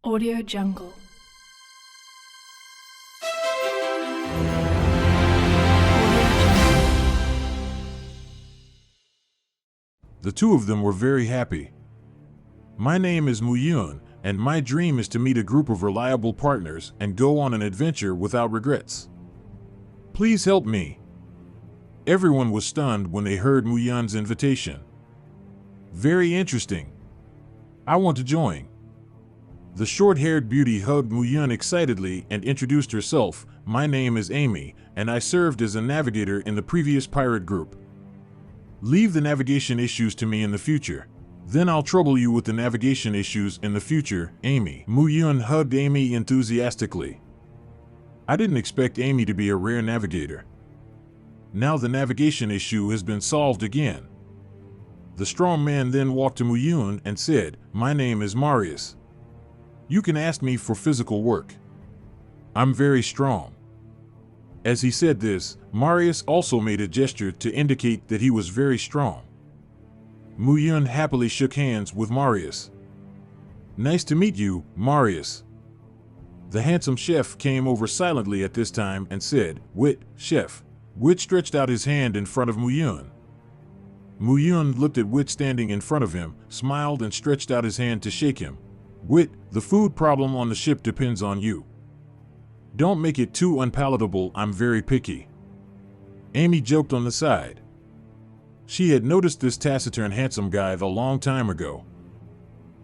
Audio Jungle. The two of them were very happy. My name is Muyun, and my dream is to meet a group of reliable partners and go on an adventure without regrets. Please help me. Everyone was stunned when they heard Muyun's invitation. Very interesting. I want to join. The short-haired beauty hugged Muyun excitedly and introduced herself. My name is Amy, and I served as a navigator in the previous pirate group. Leave the navigation issues to me in the future. Then I'll trouble you with the navigation issues in the future, Amy. Muyun hugged Amy enthusiastically. I didn't expect Amy to be a rare navigator. Now the navigation issue has been solved again. The strong man then walked to Muyun and said, My name is Marius. You can ask me for physical work. I'm very strong. As he said this, Marius also made a gesture to indicate that he was very strong. Muyun happily shook hands with Marius. Nice to meet you, Marius. The handsome chef came over silently at this time and said, Wit, chef. Wit stretched out his hand in front of Muyun. Muyun looked at Wit standing in front of him, smiled and stretched out his hand to shake him. Wit, the food problem on the ship depends on you. Don't make it too unpalatable, I'm very picky. Amy joked on the side. She had noticed this taciturn handsome guy a long time ago.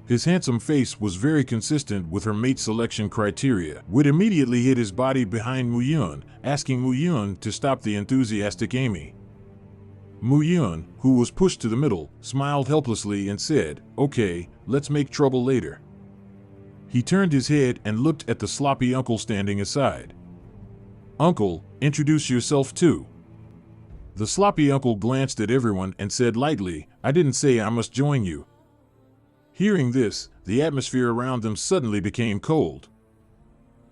His handsome face was very consistent with her mate selection criteria. Wit immediately hid his body behind Muyun, asking Muyun to stop the enthusiastic Amy. Muyun, who was pushed to the middle, smiled helplessly and said, Okay, let's make trouble later. He turned his head and looked at the sloppy uncle standing aside. Uncle, introduce yourself too. The sloppy uncle glanced at everyone and said lightly, I didn't say I must join you. Hearing this, the atmosphere around them suddenly became cold.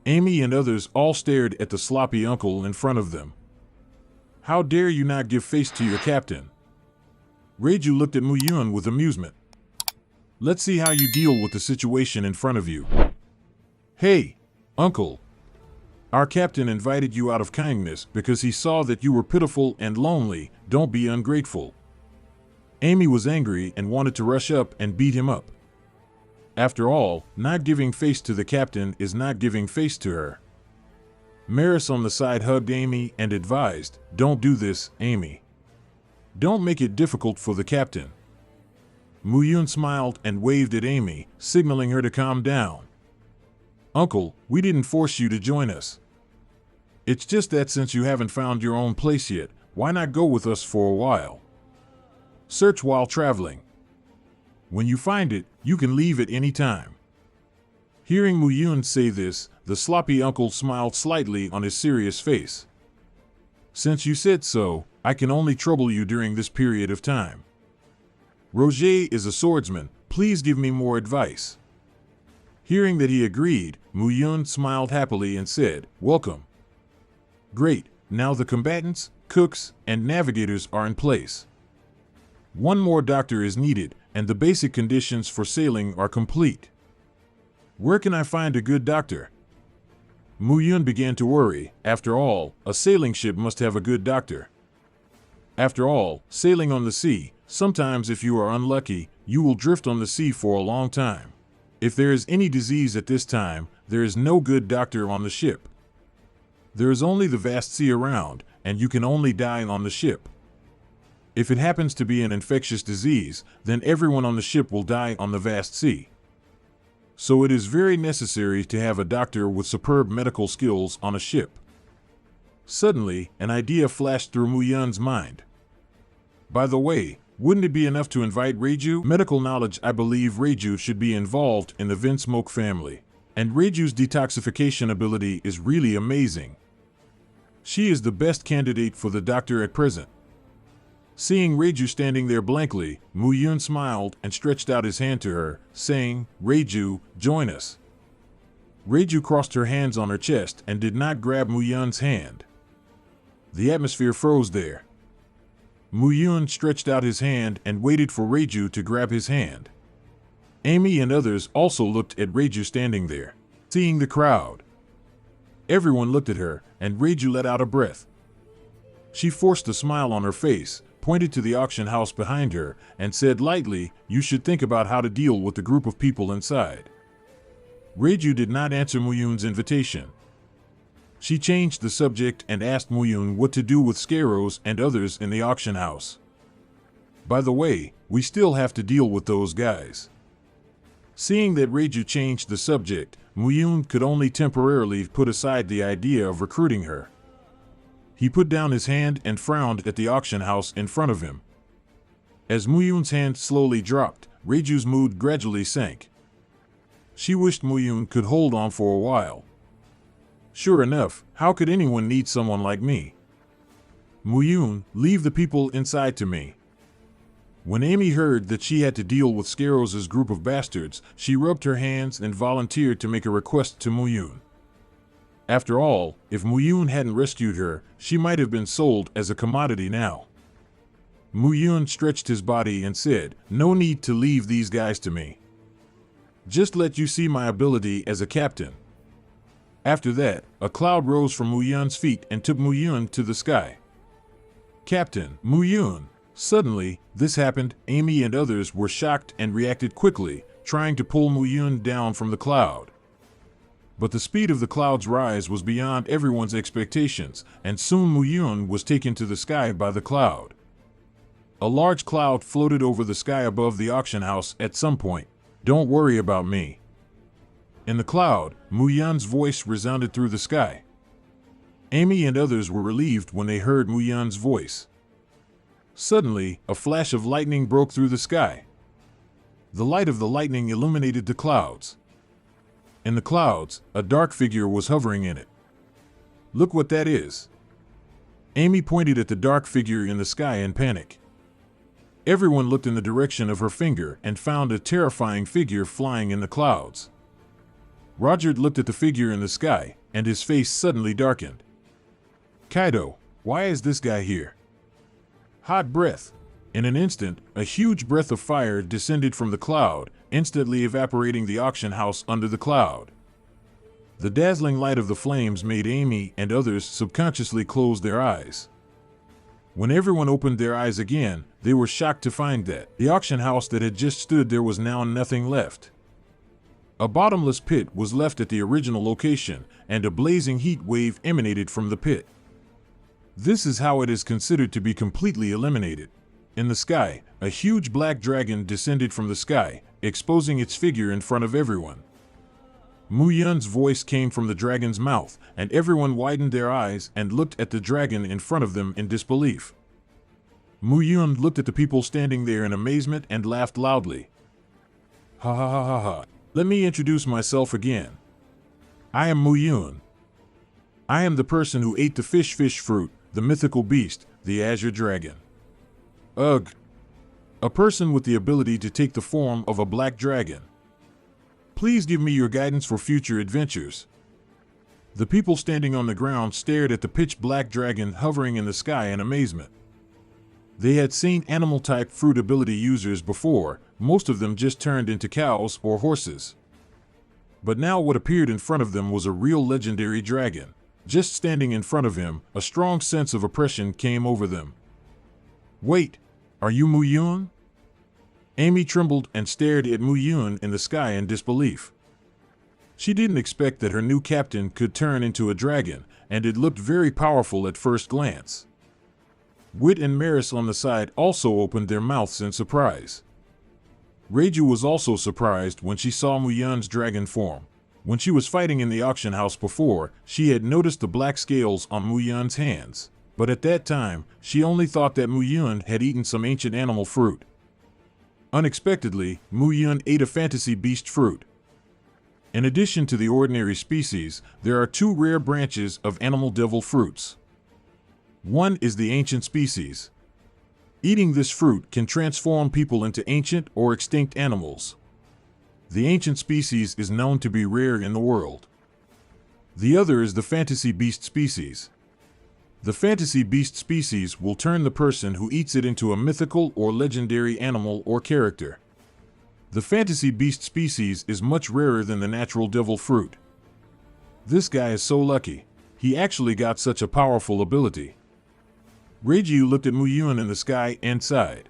Amy and others all stared at the sloppy uncle in front of them. How dare you not give face to your captain? Reiju looked at Muyun with amusement. Let's see how you deal with the situation in front of you. Hey, uncle. Our captain invited you out of kindness because he saw that you were pitiful and lonely. Don't be ungrateful. Amy was angry and wanted to rush up and beat him up. After all, not giving face to the captain is not giving face to her. Maris on the side hugged Amy and advised, Don't do this, Amy. Don't make it difficult for the captain. Muyun smiled and waved at Amy, signaling her to calm down. Uncle, we didn't force you to join us. It's just that since you haven't found your own place yet, why not go with us for a while? Search while traveling. When you find it, you can leave at any time. Hearing Muyun say this, the sloppy uncle smiled slightly on his serious face. Since you said so, I can only trouble you during this period of time. Roget is a swordsman, please give me more advice. Hearing that he agreed, Muyun smiled happily and said, Welcome. Great, now the combatants, cooks, and navigators are in place. One more doctor is needed, and the basic conditions for sailing are complete. Where can I find a good doctor? Muyun began to worry. After all, a sailing ship must have a good doctor. After all, sailing on the sea, sometimes if you are unlucky, you will drift on the sea for a long time. If there is any disease at this time, there is no good doctor on the ship. There is only the vast sea around, and you can only die on the ship. If it happens to be an infectious disease, then everyone on the ship will die on the vast sea. So it is very necessary to have a doctor with superb medical skills on a ship. Suddenly, an idea flashed through Muyun's mind. By the way, wouldn't it be enough to invite Reiju? Medical knowledge, I believe Reiju should be involved in the Vinsmoke family. And Reiju's detoxification ability is really amazing. She is the best candidate for the doctor at present. Seeing Reiju standing there blankly, Muyun smiled and stretched out his hand to her, saying, Reiju, join us. Reiju crossed her hands on her chest and did not grab Muyun's hand. The atmosphere froze there. Muyun stretched out his hand and waited for Reiju to grab his hand. Amy and others also looked at Reiju standing there. Seeing the crowd, everyone looked at her, and Reiju let out a breath. She forced a smile on her face, pointed to the auction house behind her, and said lightly, "You should think about how to deal with the group of people inside." Reiju did not answer Muyun's invitation. She changed the subject and asked Muyun what to do with scarecrows and others in the auction house. "By the way, we still have to deal with those guys." Seeing that Reiju changed the subject, Muyun could only temporarily put aside the idea of recruiting her. He put down his hand and frowned at the auction house in front of him. As Muyun's hand slowly dropped, Reiju's mood gradually sank. She wished Muyun could hold on for a while. "Sure enough, how could anyone need someone like me? Muyun, leave the people inside to me." When Amy heard that she had to deal with Scarrow's group of bastards, she rubbed her hands and volunteered to make a request to Muyun. After all, if Muyun hadn't rescued her, she might have been sold as a commodity now. Muyun stretched his body and said, "No need to leave these guys to me. Just let you see my ability as a captain." After that, a cloud rose from Muyun's feet and took Muyun to the sky. "Captain, Muyun!" Suddenly, this happened. Amy and others were shocked and reacted quickly, trying to pull Muyun down from the cloud. But the speed of the cloud's rise was beyond everyone's expectations, and soon Muyun was taken to the sky by the cloud. A large cloud floated over the sky above the auction house at some point. "Don't worry about me." In the cloud, Muyun's voice resounded through the sky. Amy and others were relieved when they heard Muyun's voice. Suddenly, a flash of lightning broke through the sky. The light of the lightning illuminated the clouds. In the clouds, a dark figure was hovering in it. "Look what that is." Amy pointed at the dark figure in the sky in panic. Everyone looked in the direction of her finger and found a terrifying figure flying in the clouds. Roget looked at the figure in the sky, and his face suddenly darkened. "Kaido, why is this guy here?" Hot breath. In an instant, a huge breath of fire descended from the cloud, instantly evaporating the auction house under the cloud. The dazzling light of the flames made Amy and others subconsciously close their eyes. When everyone opened their eyes again, they were shocked to find that the auction house that had just stood there was now nothing left. A bottomless pit was left at the original location, and a blazing heat wave emanated from the pit. This is how it is considered to be completely eliminated. In the sky, a huge black dragon descended from the sky, exposing its figure in front of everyone. Muyun's voice came from the dragon's mouth, and everyone widened their eyes and looked at the dragon in front of them in disbelief. Muyun looked at the people standing there in amazement and laughed loudly. "Ha ha ha ha ha. Let me introduce myself again. I am Muyun. I am the person who ate the fish fruit, the mythical beast, the azure dragon. Ugh. A person with the ability to take the form of a black dragon. Please give me your guidance for future adventures." The people standing on the ground stared at the pitch-black dragon hovering in the sky in amazement. They had seen animal-type fruit ability users before, most of them just turned into cows or horses. But now what appeared in front of them was a real legendary dragon. Just standing in front of him, a strong sense of oppression came over them. "Wait, are you Muyun?" Amy trembled and stared at Muyun in the sky in disbelief. She didn't expect that her new captain could turn into a dragon, and it looked very powerful at first glance. Wit and Maris on the side also opened their mouths in surprise. Reiju was also surprised when she saw Muyun's dragon form. When she was fighting in the auction house before, she had noticed the black scales on Muyun's hands, but at that time, she only thought that Muyun had eaten some ancient animal fruit. Unexpectedly, Muyun ate a fantasy beast fruit. In addition to the ordinary species, there are two rare branches of animal devil fruits. One is the ancient species. Eating this fruit can transform people into ancient or extinct animals. The ancient species is known to be rare in the world. The other is the fantasy beast species. The fantasy beast species will turn the person who eats it into a mythical or legendary animal or character. The fantasy beast species is much rarer than the natural devil fruit. This guy is so lucky. He actually got such a powerful ability. Reiju looked at Muyun in the sky and sighed.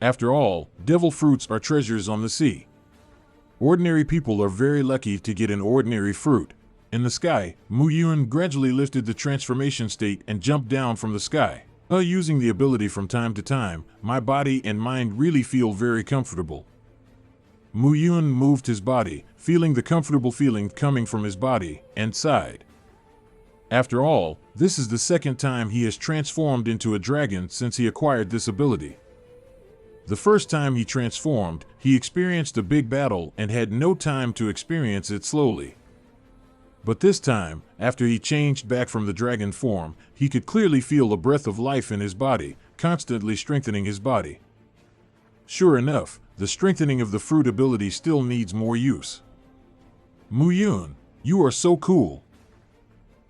After all, devil fruits are treasures on the sea. Ordinary people are very lucky to get an ordinary fruit. In the sky, Muyun gradually lifted the transformation state and jumped down from the sky. Using the ability from time to time, my body and mind really feel very comfortable. Muyun moved his body, feeling the comfortable feeling coming from his body, and sighed. After all, this is the second time he has transformed into a dragon since he acquired this ability. The first time he transformed, he experienced a big battle and had no time to experience it slowly. But this time, after he changed back from the dragon form, he could clearly feel a breath of life in his body, constantly strengthening his body. Sure enough, the strengthening of the fruit ability still needs more use. Muyun, you are so cool.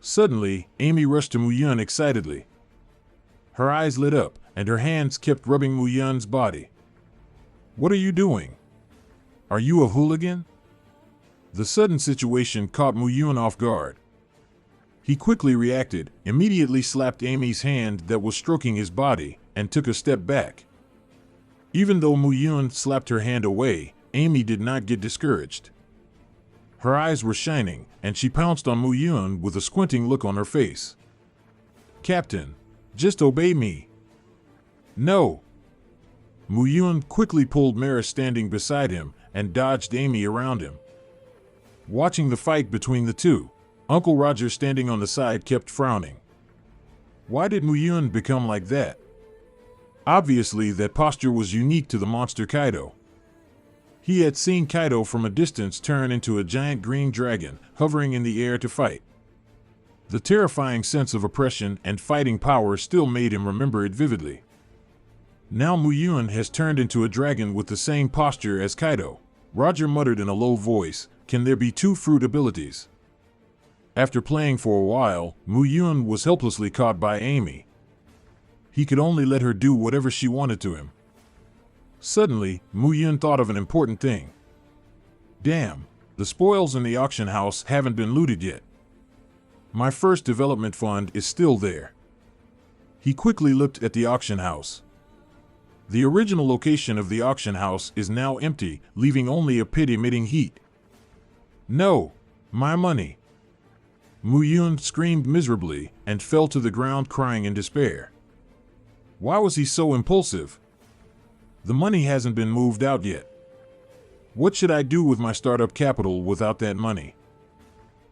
Suddenly, Amy rushed to Muyun excitedly. Her eyes lit up, and her hands kept rubbing Muyun's body. What are you doing? Are you a hooligan? The sudden situation caught Muyun off guard. He quickly reacted, immediately slapped Amy's hand that was stroking his body, and took a step back. Even though Muyun slapped her hand away, Amy did not get discouraged. Her eyes were shining, and she pounced on Muyun with a squinting look on her face. Captain, just obey me. No. Muyun quickly pulled Mara standing beside him and dodged Amy around him. Watching the fight between the two, Uncle Roger standing on the side kept frowning. Why did Muyun become like that? Obviously, that posture was unique to the monster Kaido. He had seen Kaido from a distance turn into a giant green dragon, hovering in the air to fight. The terrifying sense of oppression and fighting power still made him remember it vividly. Now Muyun has turned into a dragon with the same posture as Kaido. Roger muttered in a low voice, "Can there be two fruit abilities?" After playing for a while, Muyun was helplessly caught by Amy. He could only let her do whatever she wanted to him. Suddenly, Muyun thought of an important thing. Damn, the spoils in the auction house haven't been looted yet. My first development fund is still there. He quickly looked at the auction house. The original location of the auction house is now empty, leaving only a pit emitting heat. No, my money. Muyun screamed miserably and fell to the ground crying in despair. Why was he so impulsive? The money hasn't been moved out yet. What should I do with my startup capital without that money?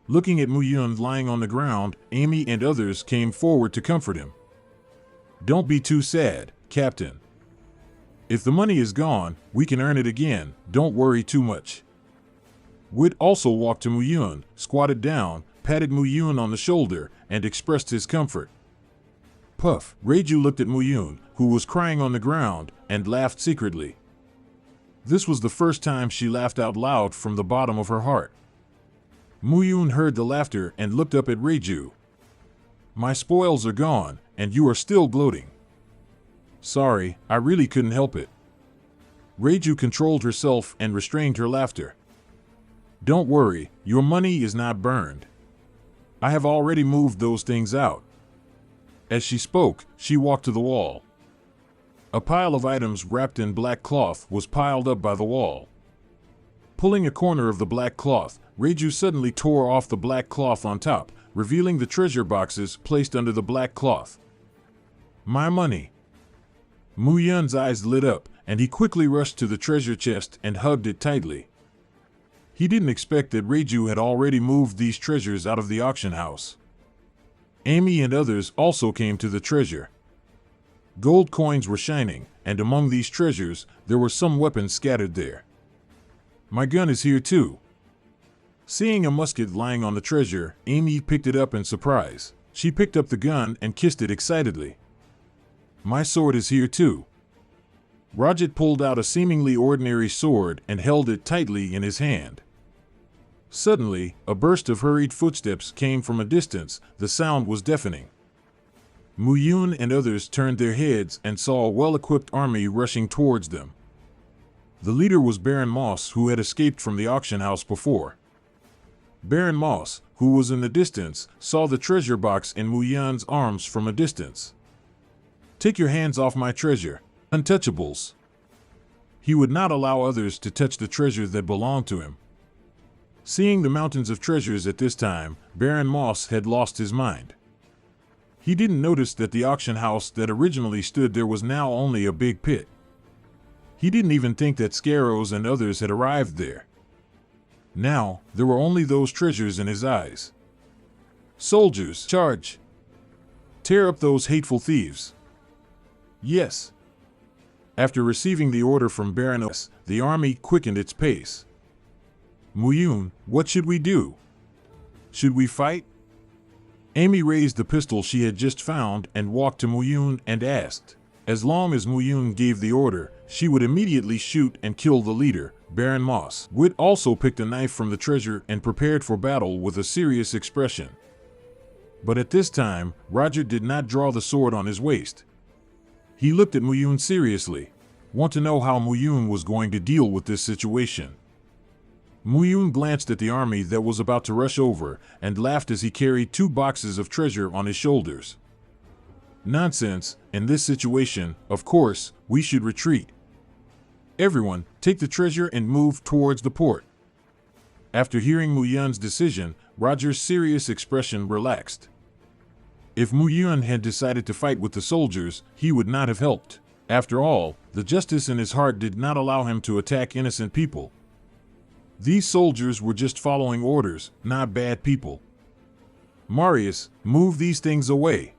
Looking at Muyun lying on the ground, Amy and others came forward to comfort him. Don't be too sad, Captain. If the money is gone, we can earn it again, don't worry too much. Wit also walked to Muyun, squatted down, patted Muyun on the shoulder, and expressed his comfort. Puff, Reiju looked at Muyun, who was crying on the ground, and laughed secretly. This was the first time she laughed out loud from the bottom of her heart. Muyun heard the laughter and looked up at Reiju. My spoils are gone, and you are still gloating. Sorry, I really couldn't help it. Reiju controlled herself and restrained her laughter. Don't worry, your money is not burned. I have already moved those things out. As she spoke, she walked to the wall. A pile of items wrapped in black cloth was piled up by the wall. Pulling a corner of the black cloth, Reiju suddenly tore off the black cloth on top, revealing the treasure boxes placed under the black cloth. My money. Muyun's eyes lit up, and he quickly rushed to the treasure chest and hugged it tightly. He didn't expect that Reiju had already moved these treasures out of the auction house. Amy and others also came to the treasure. Gold coins were shining, and among these treasures, there were some weapons scattered there. My gun is here too. Seeing a musket lying on the treasure, Amy picked it up in surprise. She picked up the gun and kissed it excitedly. My sword is here too. Roget pulled out a seemingly ordinary sword and held it tightly in his hand. Suddenly, a burst of hurried footsteps came from a distance. The sound was deafening. Muyun and others turned their heads and saw a well-equipped army rushing towards them. The leader was Baron Moss, who had escaped from the auction house before. Baron Moss, who was in the distance, saw the treasure box in Mu Yun's arms from a distance. "Take your hands off my treasure, untouchables." He would not allow others to touch the treasure that belonged to him. Seeing the mountains of treasures at this time, Baron Moss had lost his mind. He didn't notice that the auction house that originally stood there was now only a big pit. He didn't even think that Scaros and others had arrived there. Now, there were only those treasures in his eyes. "Soldiers, charge! Tear up those hateful thieves!" Yes. After receiving the order from Baron Moss, the army quickened its pace. "Mu Yun, what should we do? Should we fight?" Amy raised the pistol she had just found and walked to Mu Yun and asked. As long as Mu Yun gave the order, she would immediately shoot and kill the leader, Baron Moss. Wit also picked a knife from the treasure and prepared for battle with a serious expression. But at this time, Roger did not draw the sword on his waist. He looked at Mu Yun seriously, want to know how Mu Yun was going to deal with this situation. Mu Yun glanced at the army that was about to rush over and laughed as he carried 2 boxes of treasure on his shoulders. "Nonsense, in this situation, of course, we should retreat. Everyone, take the treasure and move towards the port." After hearing Mu Yun's decision, Roger's serious expression relaxed. If Mu Yun had decided to fight with the soldiers, he would not have helped. After all, the justice in his heart did not allow him to attack innocent people. These soldiers were just following orders, not bad people. "Marius, move these things away."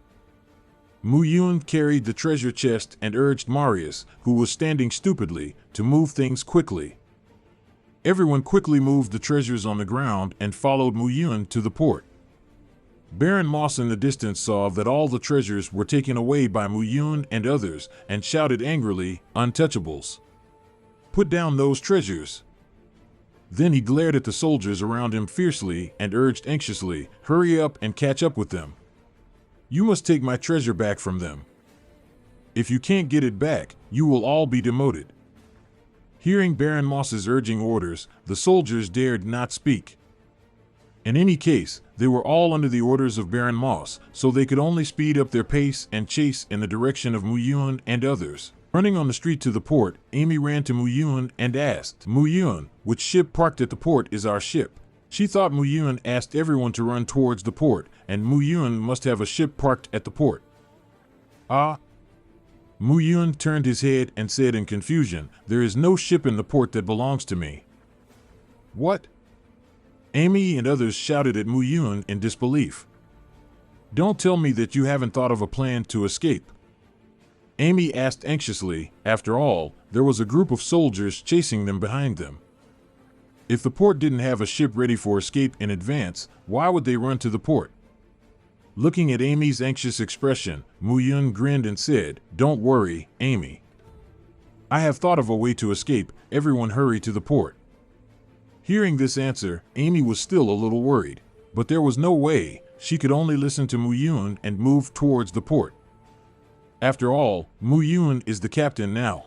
Mu Yun carried the treasure chest and urged Marius, who was standing stupidly, to move things quickly. Everyone quickly moved the treasures on the ground and followed Mu Yun to the port. Baron Moss in the distance saw that all the treasures were taken away by Mu Yun and others and shouted angrily, "Untouchables! Put down those treasures!" Then he glared at the soldiers around him fiercely and urged anxiously, "Hurry up and catch up with them. You must take my treasure back from them. If you can't get it back, you will all be demoted." Hearing Baron Moss's urging orders, the soldiers dared not speak. In any case, they were all under the orders of Baron Moss, so they could only speed up their pace and chase in the direction of Mu Yun and others. Running on the street to the port, Amy ran to Mu Yun and asked, "Mu Yun, which ship parked at the port is our ship?" She thought Mu Yun asked everyone to run towards the port, and Mu Yun must have a ship parked at the port. "Ah." Mu Yun turned his head and said in confusion, "There is no ship in the port that belongs to me." "What?" Amy and others shouted at Mu Yun in disbelief. "Don't tell me that you haven't thought of a plan to escape." Amy asked anxiously. After all, there was a group of soldiers chasing them behind them. If the port didn't have a ship ready for escape in advance, why would they run to the port? Looking at Amy's anxious expression, Mu Yun grinned and said, "Don't worry, Amy. I have thought of a way to escape. Everyone hurry to the port." Hearing this answer, Amy was still a little worried, but there was no way. She could only listen to Mu Yun and move towards the port. After all, Mu Yun is the captain now.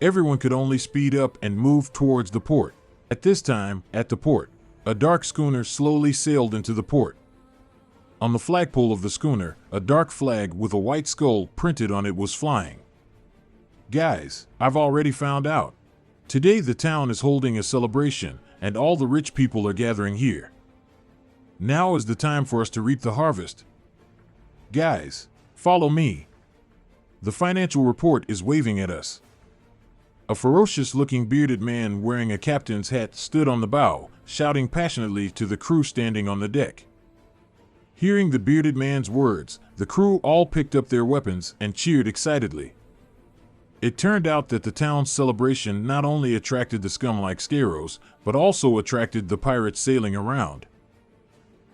Everyone could only speed up and move towards the port. At this time, at the port, a dark schooner slowly sailed into the port. On the flagpole of the schooner, a dark flag with a white skull printed on it was flying. "Guys, I've already found out. Today the town is holding a celebration, and all the rich people are gathering here. Now is the time for us to reap the harvest. Guys, follow me. The financial report is waving at us." A ferocious-looking bearded man wearing a captain's hat stood on the bow, shouting passionately to the crew standing on the deck. Hearing the bearded man's words, the crew all picked up their weapons and cheered excitedly. It turned out that the town's celebration not only attracted the scum like Scaros, but also attracted the pirates sailing around.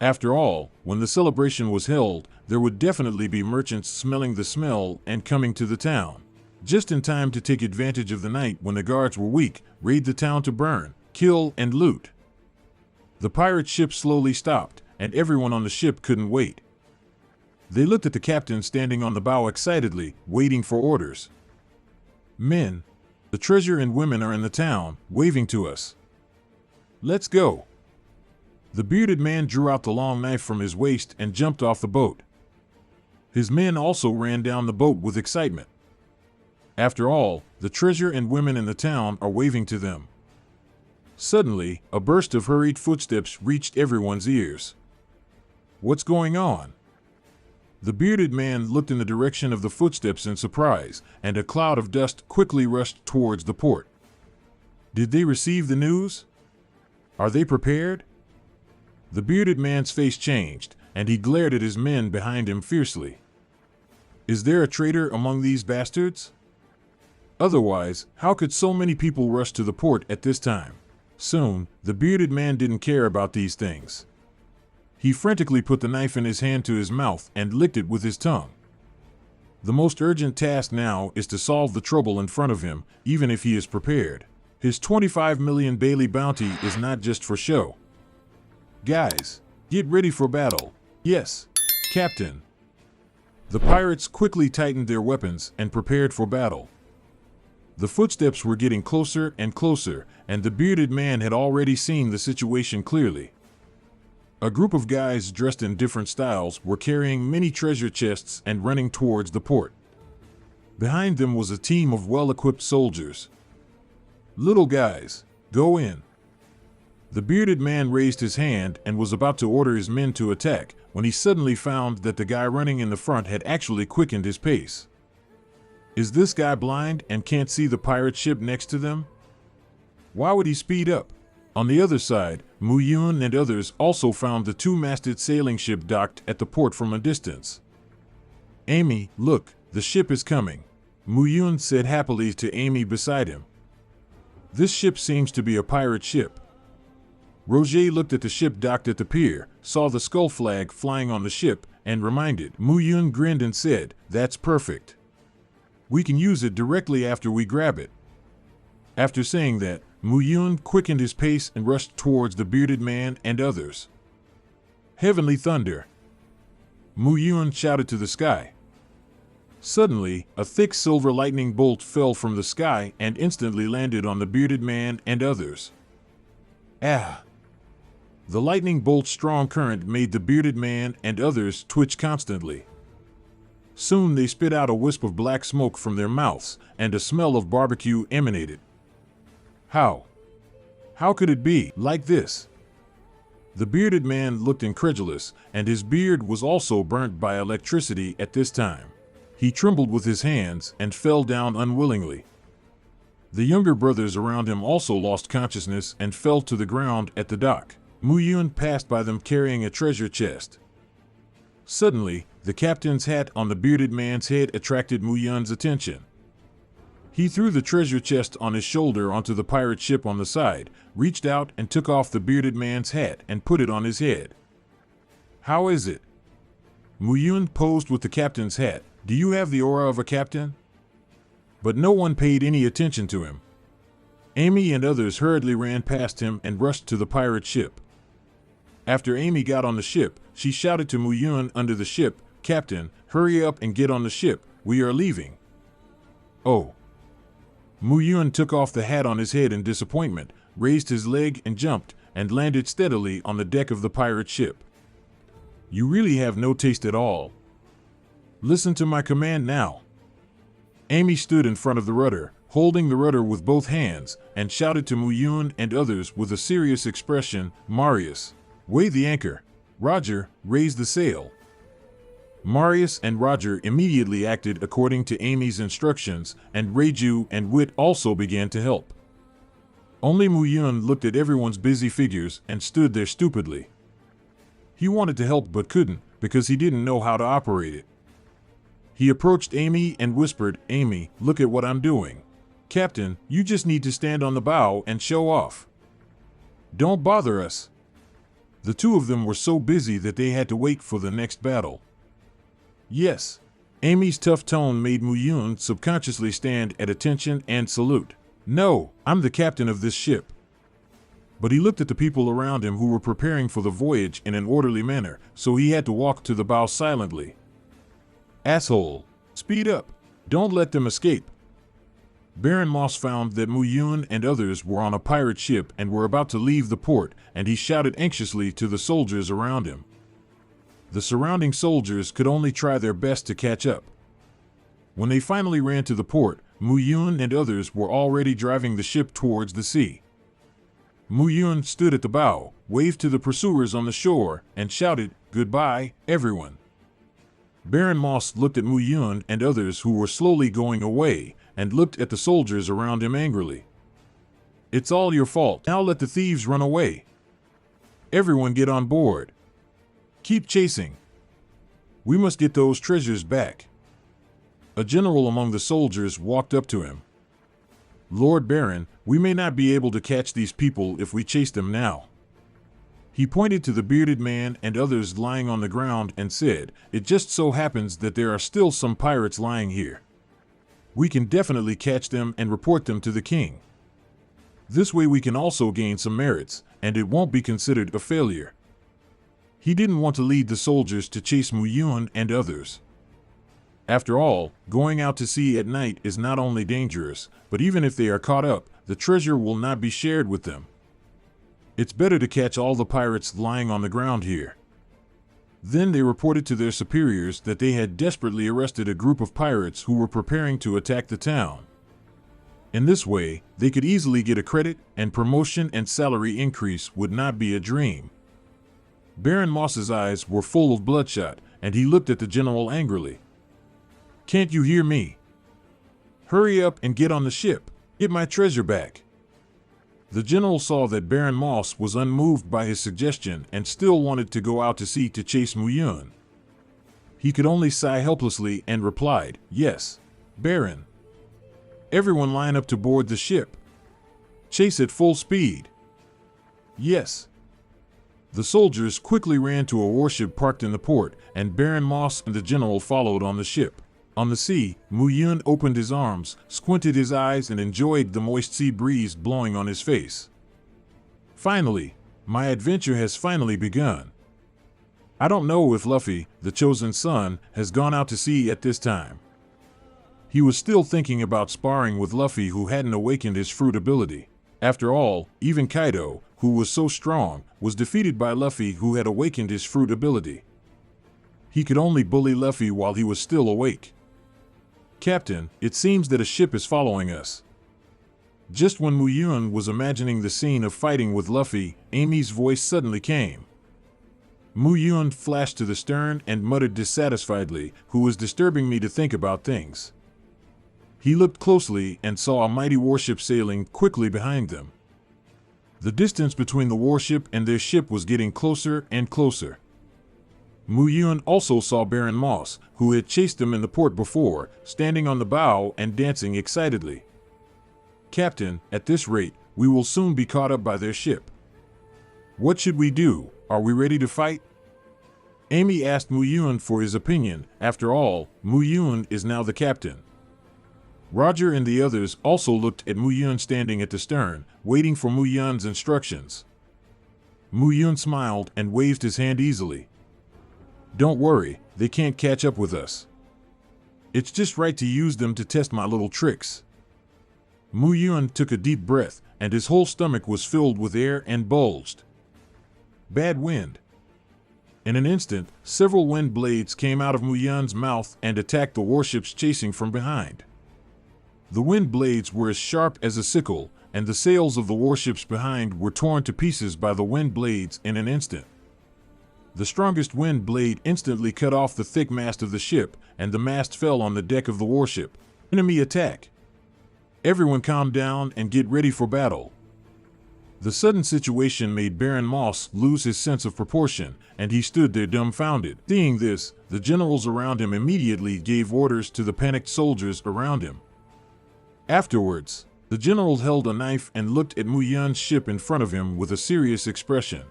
After all, when the celebration was held, there would definitely be merchants smelling the smell and coming to the town, just in time to take advantage of the night when the guards were weak, raid the town to burn, kill, and loot. The pirate ship slowly stopped, and everyone on the ship couldn't wait. They looked at the captain standing on the bow excitedly, waiting for orders. "Men, The treasure and women are in the town, waving to us. Let's go. The bearded man drew out the long knife from his waist and jumped off the boat. His men also ran down the boat with excitement. After all, the treasure and women in the town are waving to them. Suddenly, a burst of hurried footsteps reached everyone's ears. What's going on? The bearded man looked in the direction of the footsteps in surprise, and a cloud of dust quickly rushed towards the port. Did they receive the news? Are they prepared? The bearded man's face changed, and he glared at his men behind him fiercely. Is there a traitor among these bastards? Otherwise, how could so many people rush to the port at this time? Soon, the bearded man didn't care about these things. He frantically put the knife in his hand to his mouth and licked it with his tongue. The most urgent task now is to solve the trouble in front of him, even if he is prepared. His 25 million Bailey bounty is not just for show. Guys, get ready for battle. Yes, Captain. The pirates quickly tightened their weapons and prepared for battle. The footsteps were getting closer and closer, and the bearded man had already seen the situation clearly. A group of guys dressed in different styles were carrying many treasure chests and running towards the port. Behind them was a team of well-equipped soldiers. Little guys, go in. The bearded man raised his hand and was about to order his men to attack when he suddenly found that the guy running in the front had actually quickened his pace. Is this guy blind and can't see the pirate ship next to them? Why would he speed up? On the other side, Mu Yun and others also found the two-masted sailing ship docked at the port from a distance. Amy, look, the ship is coming, Mu Yun said happily to Amy beside him. This ship seems to be a pirate ship. Roget looked at the ship docked at the pier, saw the skull flag flying on the ship, and reminded. Mu Yun grinned and said, "That's perfect. We can use it directly after we grab it." After saying that, Mu Yun quickened his pace and rushed towards the bearded man and others. Heavenly thunder! Mu Yun shouted to the sky. Suddenly, a thick silver lightning bolt fell from the sky and instantly landed on the bearded man and others. Ah! The lightning bolt's strong current made the bearded man and others twitch constantly. Soon they spit out a wisp of black smoke from their mouths, and a smell of barbecue emanated. How could it be like this? The bearded man looked incredulous, and his beard was also burnt by electricity at this time. He trembled with his hands and fell down unwillingly. The younger brothers around him also lost consciousness and fell to the ground at the dock. Mu Yun passed by them carrying a treasure chest. Suddenly, the captain's hat on the bearded man's head attracted Mu Yun's attention. He threw the treasure chest on his shoulder onto the pirate ship on the side, reached out and took off the bearded man's hat and put it on his head. How is it? Mu Yun posed with the captain's hat. Do you have the aura of a captain? But no one paid any attention to him. Amy and others hurriedly ran past him and rushed to the pirate ship. After Amy got on the ship, she shouted to Mu Yun under the ship, "Captain, hurry up and get on the ship, we are leaving." Oh. Mu Yun took off the hat on his head in disappointment, raised his leg and jumped, and landed steadily on the deck of the pirate ship. You really have no taste at all. Listen to my command now. Amy stood in front of the rudder, holding the rudder with both hands, and shouted to Mu Yun and others with a serious expression, "Marius, weigh the anchor. Roger, raise the sail." Marius and Roger immediately acted according to Amy's instructions, and Reiju and Wit also began to help. Only Mu Yun looked at everyone's busy figures and stood there stupidly. He wanted to help but couldn't, because he didn't know how to operate it. He approached Amy and whispered, "Amy, look at what I'm doing. Captain, you just need to stand on the bow and show off. Don't bother us." The two of them were so busy that they had to wait for the next battle. Yes. Amy's tough tone made Mu Yun subconsciously stand at attention and salute. "No, I'm the captain of this ship." But he looked at the people around him who were preparing for the voyage in an orderly manner, so he had to walk to the bow silently. "Asshole, speed up. Don't let them escape." Baron Moss found that Mu Yun and others were on a pirate ship and were about to leave the port, and he shouted anxiously to the soldiers around him. The surrounding soldiers could only try their best to catch up. When they finally ran to the port, Mu Yun and others were already driving the ship towards the sea. Mu Yun stood at the bow, waved to the pursuers on the shore, and shouted, "Goodbye, everyone." Baron Moss looked at Mu Yun and others who were slowly going away, and looked at the soldiers around him angrily. "It's all your fault. Now let the thieves run away. Everyone get on board. Keep chasing. We must get those treasures back." A general among the soldiers walked up to him. "Lord Baron, we may not be able to catch these people if we chase them now." He pointed to the bearded man and others lying on the ground and said, "It just so happens that there are still some pirates lying here. We can definitely catch them and report them to the king. This way we can also gain some merits, and it won't be considered a failure." He didn't want to lead the soldiers to chase Mu Yun and others. After all, going out to sea at night is not only dangerous, but even if they are caught up, the treasure will not be shared with them. It's better to catch all the pirates lying on the ground here. Then they reported to their superiors that they had desperately arrested a group of pirates who were preparing to attack the town. In this way, they could easily get a credit, and promotion and salary increase would not be a dream. Baron Moss's eyes were full of bloodshot, and he looked at the general angrily. "Can't you hear me? Hurry up and get on the ship. Get my treasure back." The general saw that Baron Moss was unmoved by his suggestion and still wanted to go out to sea to chase Mu Yun. He could only sigh helplessly and replied, "Yes, Baron. Everyone line up to board the ship. Chase at full speed." "Yes." The soldiers quickly ran to a warship parked in the port, and Baron Moss and the general followed on the ship. On the sea, Mu Yun opened his arms, squinted his eyes, and enjoyed the moist sea breeze blowing on his face. "Finally, my adventure has finally begun. I don't know if Luffy, the chosen son, has gone out to sea at this time." He was still thinking about sparring with Luffy, who hadn't awakened his fruit ability. After all, even Kaido, who was so strong, was defeated by Luffy, who had awakened his fruit ability. He could only bully Luffy while he was still awake. "Captain, it seems that a ship is following us." Just when Mu Yun was imagining the scene of fighting with Luffy, Amy's voice suddenly came. Mu Yun flashed to the stern and muttered dissatisfiedly, "Who is disturbing me to think about things?" He looked closely and saw a mighty warship sailing quickly behind them. The distance between the warship and their ship was getting closer and closer. Mu Yun also saw Baron Moss, who had chased them in the port before, standing on the bow and dancing excitedly. "Captain, at this rate, we will soon be caught up by their ship. What should we do? Are we ready to fight?" Amy asked Mu Yun for his opinion. After all, Mu Yun is now the captain. Roger and the others also looked at Mu Yun standing at the stern, waiting for Mu Yun's instructions. Mu Yun smiled and waved his hand easily. "Don't worry, they can't catch up with us. It's just right to use them to test my little tricks." Mu Yun took a deep breath, and his whole stomach was filled with air and bulged. Bad wind. In an instant, several wind blades came out of Mu Yun's mouth and attacked the warships chasing from behind. The wind blades were as sharp as a sickle, and the sails of the warships behind were torn to pieces by the wind blades in an instant. The strongest wind blade instantly cut off the thick mast of the ship, and the mast fell on the deck of the warship. Enemy attack! Everyone calm down and get ready for battle. The sudden situation made Baron Moss lose his sense of proportion, and he stood there dumbfounded. Seeing this, the generals around him immediately gave orders to the panicked soldiers around him. Afterwards, the general held a knife and looked at Mu Yun's ship in front of him with a serious expression.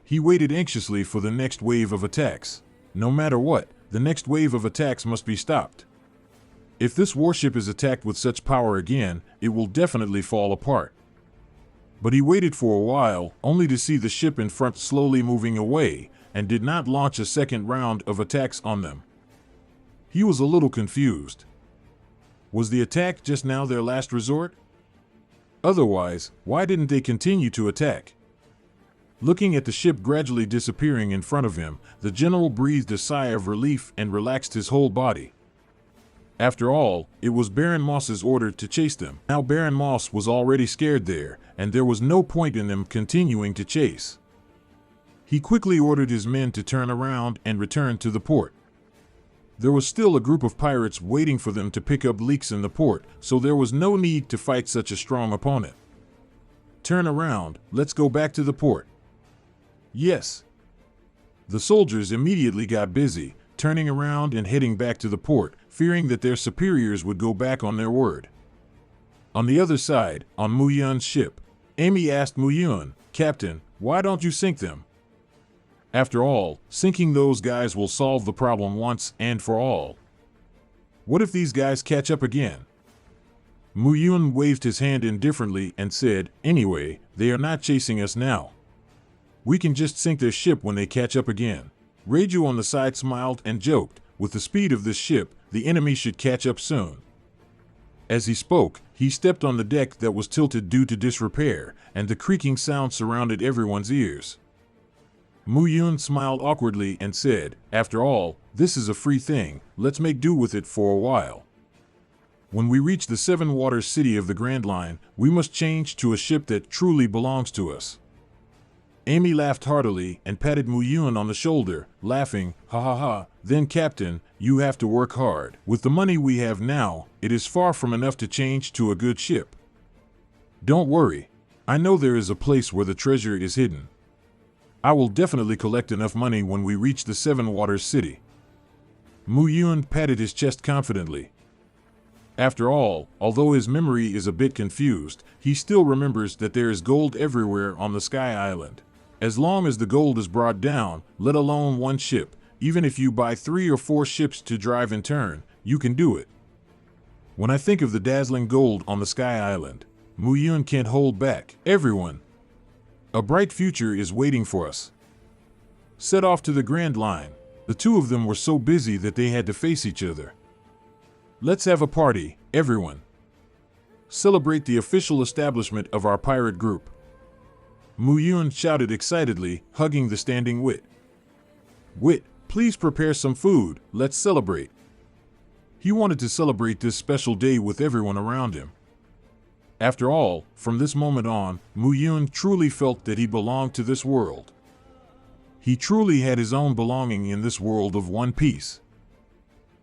He waited anxiously for the next wave of attacks. No matter what, the next wave of attacks must be stopped. If this warship is attacked with such power again, it will definitely fall apart. But he waited for a while, only to see the ship in front slowly moving away, and did not launch a second round of attacks on them. He was a little confused. Was the attack just now their last resort? Otherwise, why didn't they continue to attack? Looking at the ship gradually disappearing in front of him, the general breathed a sigh of relief and relaxed his whole body. After all, it was Baron Moss's order to chase them. Now Baron Moss was already scared there, and there was no point in them continuing to chase. He quickly ordered his men to turn around and return to the port. There was still a group of pirates waiting for them to pick up leaks in the port, so there was no need to fight such a strong opponent. Turn around, let's go back to the port. Yes. The soldiers immediately got busy, turning around and heading back to the port, fearing that their superiors would go back on their word. On the other side, on Mu Yun's ship, Amy asked Mu Yun, "Captain, why don't you sink them? After all, sinking those guys will solve the problem once and for all. What if these guys catch up again?" Mu Yun waved his hand indifferently and said, "Anyway, they are not chasing us now. We can just sink their ship when they catch up again." Reiju on the side smiled and joked, "With the speed of this ship, the enemy should catch up soon." As he spoke, he stepped on the deck that was tilted due to disrepair, and the creaking sound surrounded everyone's ears. Mu Yun smiled awkwardly and said, "After all, this is a free thing, let's make do with it for a while. When we reach the Seven Waters city of the Grand Line, we must change to a ship that truly belongs to us." Amy laughed heartily and patted Mu Yun on the shoulder, laughing, "Ha ha ha, then Captain, you have to work hard. With the money we have now, it is far from enough to change to a good ship. Don't worry, I know there is a place where the treasure is hidden. I will definitely collect enough money when we reach the Seven Waters city." Mu Yun patted his chest confidently. After all, although his memory is a bit confused, he still remembers that there is gold everywhere on the Sky Island. As long as the gold is brought down, let alone one ship, even if you buy 3 or 4 ships to drive in turn, you can do it. When I think of the dazzling gold on the Sky Island, Mu Yun can't hold back. Everyone, a bright future is waiting for us. Set off to the Grand Line. The two of them were so busy that they had to face each other. Let's have a party, everyone. Celebrate the official establishment of our pirate group. Mu Yun shouted excitedly, hugging the standing Wit. "Wit, please prepare some food, let's celebrate." He wanted to celebrate this special day with everyone around him. After all, from this moment on, Mu Yun truly felt that he belonged to this world. He truly had his own belonging in this world of One Piece.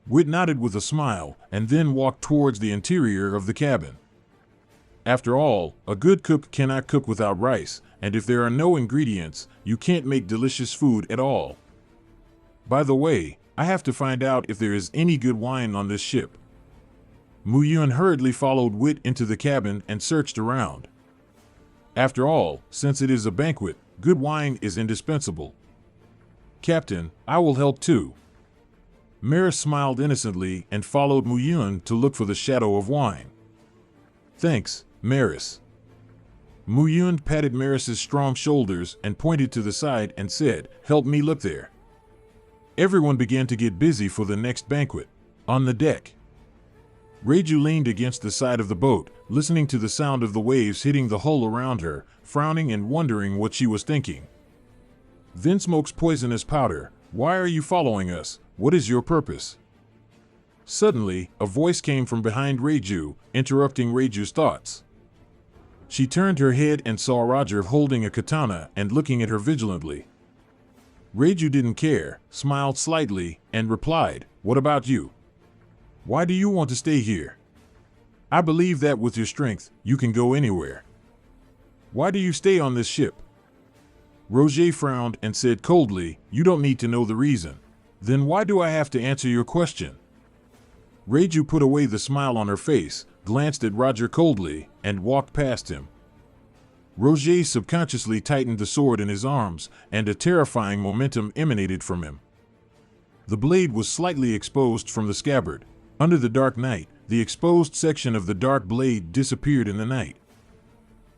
Wit nodded with a smile, and then walked towards the interior of the cabin. After all, a good cook cannot cook without rice, and if there are no ingredients, you can't make delicious food at all. By the way, I have to find out if there is any good wine on this ship. Mu Yun hurriedly followed Wit into the cabin and searched around. After all, since it is a banquet, good wine is indispensable. "Captain, I will help too." Maris smiled innocently and followed Mu Yun to look for the shadow of wine. "Thanks, Maris." Mu Yun patted Maris's strong shoulders and pointed to the side and said, "Help me look there." Everyone began to get busy for the next banquet. On the deck, Reiju leaned against the side of the boat, listening to the sound of the waves hitting the hull around her, frowning and wondering what she was thinking. "Then smokes poisonous powder. Why are you following us? What is your purpose?" Suddenly, a voice came from behind Reiju, interrupting Reiju's thoughts. She turned her head and saw Roger holding a katana and looking at her vigilantly. Reiju didn't care, smiled slightly, and replied, "What about you? Why do you want to stay here? I believe that with your strength, you can go anywhere. Why do you stay on this ship?" Roget frowned and said coldly, "You don't need to know the reason. Then why do I have to answer your question?" Reiju put away the smile on her face, glanced at Roger coldly, and walked past him. Roget subconsciously tightened the sword in his arms, and a terrifying momentum emanated from him. The blade was slightly exposed from the scabbard. Under the dark night, the exposed section of the dark blade disappeared in the night.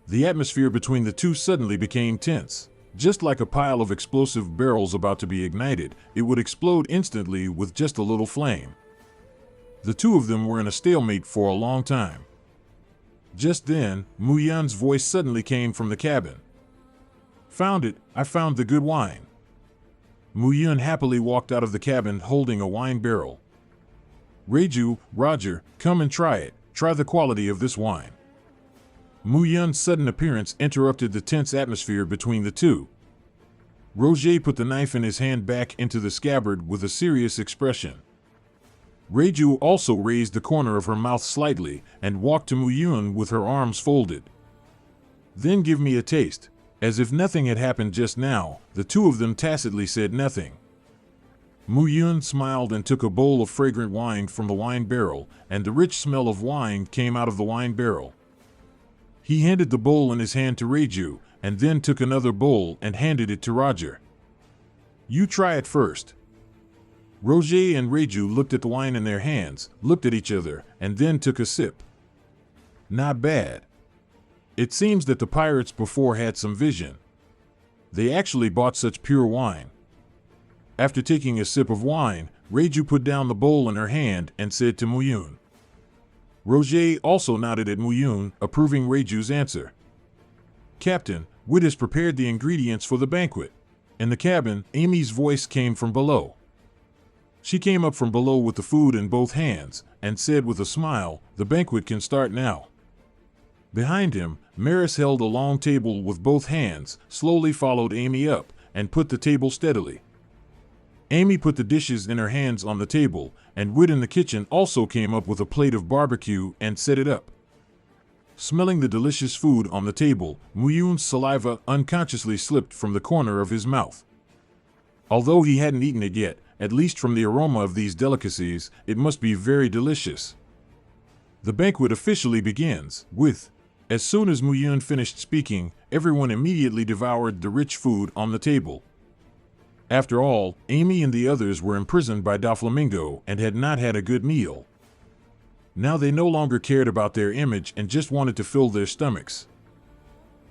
The atmosphere between the two suddenly became tense. Just like a pile of explosive barrels about to be ignited, it would explode instantly with just a little flame. The two of them were in a stalemate for a long time. Just then, Muyun's voice suddenly came from the cabin. "Found it, I found the good wine." Muyun happily walked out of the cabin holding a wine barrel. "Reiju, Roger, come and try it, try the quality of this wine." Muyun's sudden appearance interrupted the tense atmosphere between the two. Roget put the knife in his hand back into the scabbard with a serious expression. Reiju also raised the corner of her mouth slightly and walked to Muyun with her arms folded. "Then give me a taste." As if nothing had happened just now, the two of them tacitly said nothing. Muyun smiled and took a bowl of fragrant wine from the wine barrel, and the rich smell of wine came out of the wine barrel. He handed the bowl in his hand to Reiju, and then took another bowl and handed it to Roger. "You try it first." Roget and Reiju looked at the wine in their hands, looked at each other, and then took a sip. "Not bad. It seems that the pirates before had some vision. They actually bought such pure wine." After taking a sip of wine, Reiju put down the bowl in her hand and said to Muyun. Roget also nodded at Muyun, approving Reiju's answer. "Captain, Wit has prepared the ingredients for the banquet." In the cabin, Amy's voice came from below. She came up from below with the food in both hands and said with a smile, "The banquet can start now." Behind him, Maris held a long table with both hands, slowly followed Amy up, and put the table steadily. Amy put the dishes in her hands on the table, and Wit in the kitchen also came up with a plate of barbecue and set it up. Smelling the delicious food on the table, Muyun's saliva unconsciously slipped from the corner of his mouth. Although he hadn't eaten it yet, at least from the aroma of these delicacies, it must be very delicious. The banquet officially begins with. As soon as Muyun finished speaking, everyone immediately devoured the rich food on the table. After all, Amy and the others were imprisoned by Doflamingo and had not had a good meal. Now they no longer cared about their image and just wanted to fill their stomachs.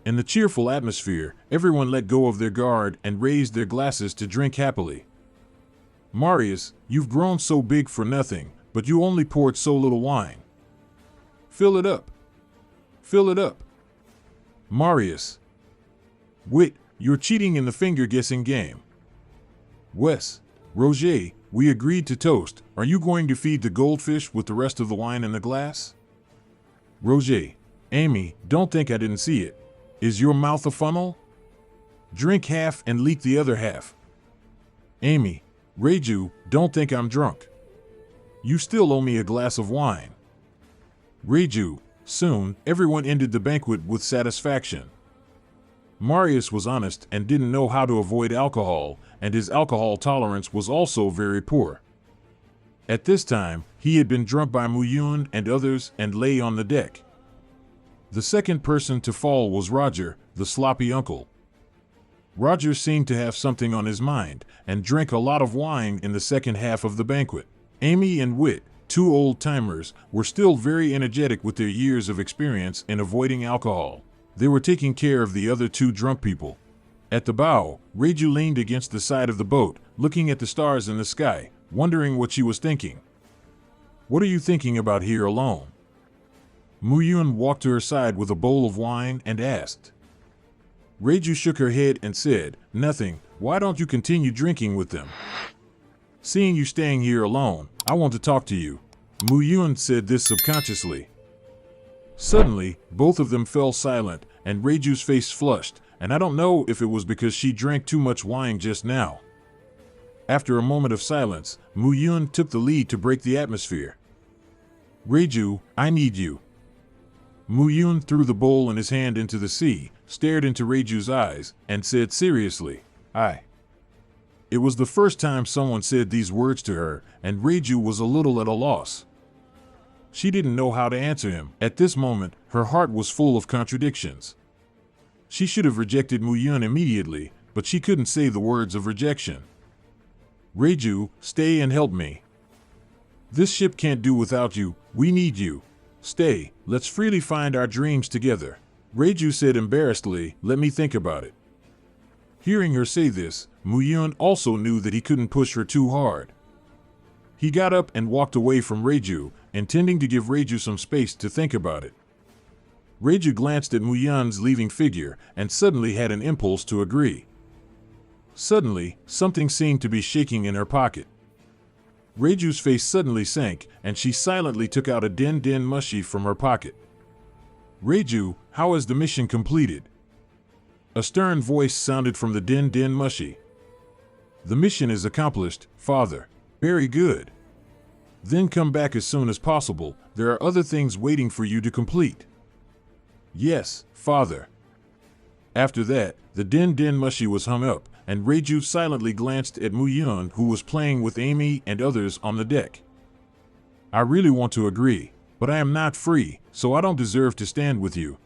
In the cheerful atmosphere, everyone let go of their guard and raised their glasses to drink happily. "Marius, you've grown so big for nothing, but you only poured so little wine. Fill it up. Fill it up." Marius. "Wit, you're cheating in the finger-guessing game." Wes. "Roget, we agreed to toast. Are you going to feed the goldfish with the rest of the wine in the glass?" Roget. "Amy, don't think I didn't see it. Is your mouth a funnel? Drink half and leak the other half." Amy. "Reiju, don't think I'm drunk. You still owe me a glass of wine." Reiju. Soon, everyone ended the banquet with satisfaction. Marius was honest and didn't know how to avoid alcohol, and his alcohol tolerance was also very poor. At this time, he had been drunk by Muyun and others and lay on the deck. The second person to fall was Roger, the sloppy uncle. Roger seemed to have something on his mind, and drank a lot of wine in the second half of the banquet. Amy and Wit, two old-timers, were still very energetic with their years of experience in avoiding alcohol. They were taking care of the other two drunk people. At the bow, Reiju leaned against the side of the boat, looking at the stars in the sky, wondering what she was thinking. "What are you thinking about here alone?" Muyun walked to her side with a bowl of wine and asked. Reiju shook her head and said, "Nothing. Why don't you continue drinking with them? Seeing you staying here alone, I want to talk to you." Muyun said this subconsciously. Suddenly, both of them fell silent, and Reiju's face flushed, and I don't know if it was because she drank too much wine just now. After a moment of silence, Muyun took the lead to break the atmosphere. "Reiju, I need you." Muyun threw the bowl in his hand into the sea, stared into Reiju's eyes, and said seriously, "I." It was the first time someone said these words to her, and Reiju was a little at a loss. She didn't know how to answer him. At this moment, her heart was full of contradictions. She should have rejected Muyun immediately, but she couldn't say the words of rejection. "Reiju, stay and help me. This ship can't do without you. We need you. Stay, let's freely find our dreams together." Reiju said embarrassedly, "Let me think about it." Hearing her say this, Muyun also knew that he couldn't push her too hard. He got up and walked away from Reiju, intending to give Reiju some space to think about it. Reiju glanced at Muyun's leaving figure and suddenly had an impulse to agree. Suddenly, something seemed to be shaking in her pocket. Reiju's face suddenly sank, and she silently took out a Den Den mushi from her pocket. Reiju, how is the mission completed? A stern voice sounded from the Den Den mushi. The mission is accomplished, father. Very good. Then come back as soon as possible. There are other things waiting for you to complete. Yes, father. After that, the Den Den mushi was hung up, and Reiju silently glanced at Muyun, who was playing with Amy and others on the deck. I really want to agree, but I am not free, so I don't deserve to stand with you.